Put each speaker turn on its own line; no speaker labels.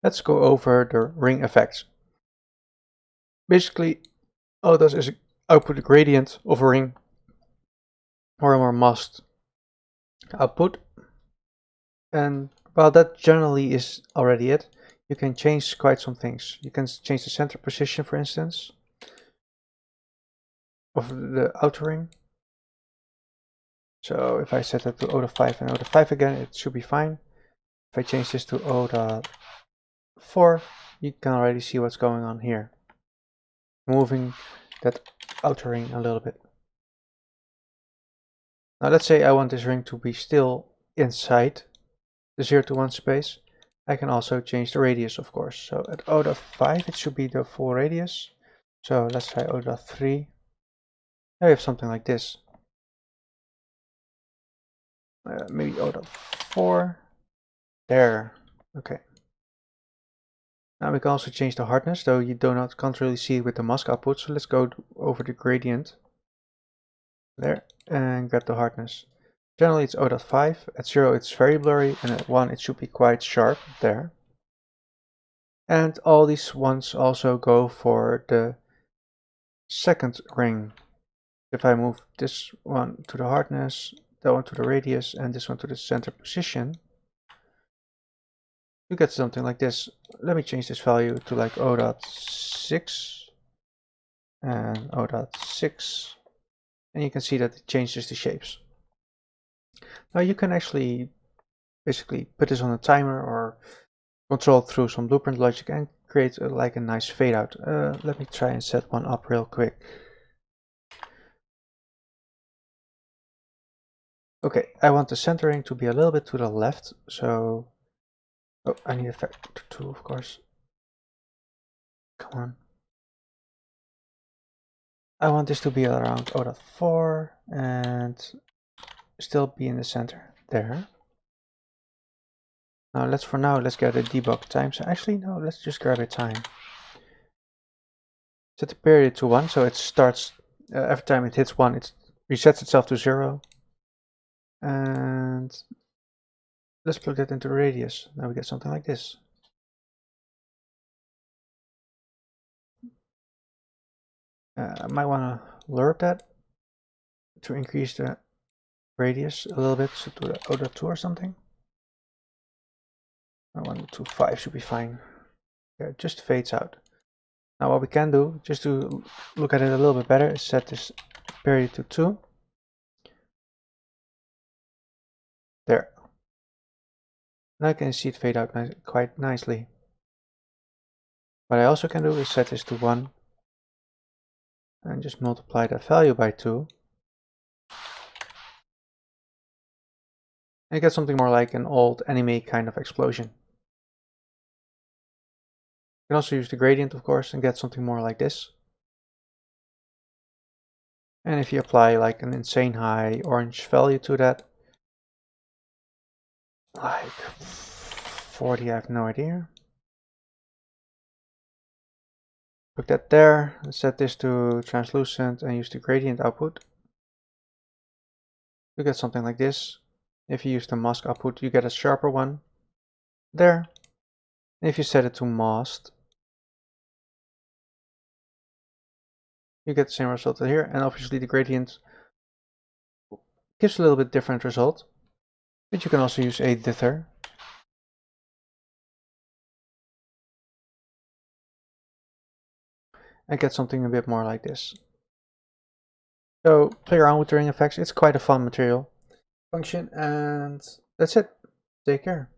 Let's go over the ring effects. Basically, all it does is output a gradient of a ring or a more masked output. And while that generally is already it, you can change quite some things. You can change the center position, for instance, of the outer ring. So if I set that to O.5 and O.5 again, it should be fine. If I change this to O.4, you can already see what's going on here. Moving that outer ring a little bit. Now let's say I want this ring to be still inside the 0 to 1 space. I can also change the radius, of course. So at O.5 it should be the full radius. So let's try O.3. Now we have something like this. Maybe O.4. There. Okay. Now we can also change the hardness, though you can't really see it with the mask output. So let's go over the gradient there and grab the hardness. Generally it's O.5. At 0 it's very blurry, and at 1 it should be quite sharp there. And all these ones also go for the second ring. If I move this one to the hardness, that one to the radius, and this one to the center position, you get something like this. Let me change this value to like O.6 and O.6, and you can see that it changes the shapes. Now you can actually basically put this on a timer or control through some blueprint logic and create like a nice fade out. Let me try and set one up real quick. Okay, I want the centering to be a little bit to the left, so I need a factor 2, of course. Come on. I want this to be around O.4 and still be in the center there. Now let's get a debug time. So actually no, let's just grab a time. Set the period to 1, so it starts every time it hits 1, it resets itself to 0. And let's plug that into radius. Now we get something like this. I might want to lerp that to increase the radius a little bit, so to the O.2 or something. 1.25 should be fine. Yeah, it just fades out. Now what we can do, just to look at it a little bit better, is set this period to 2. There. Now you can see it fade out quite nicely. What I also can do is set this to 1 and just multiply that value by 2. And you get something more like an old anime kind of explosion. You can also use the gradient, of course, and get something more like this. And if you apply like an insane high orange value to that, like 40, I have no idea. Put that there, set this to translucent and use the gradient output. You get something like this. If you use the mask output, you get a sharper one. There. And if you set it to masked, you get the same result here, and obviously the gradient gives a little bit different result, but you can also use a dither. And get something a bit more like this. So play around with the ring effects, it's quite a fun material function, and that's it. Take care.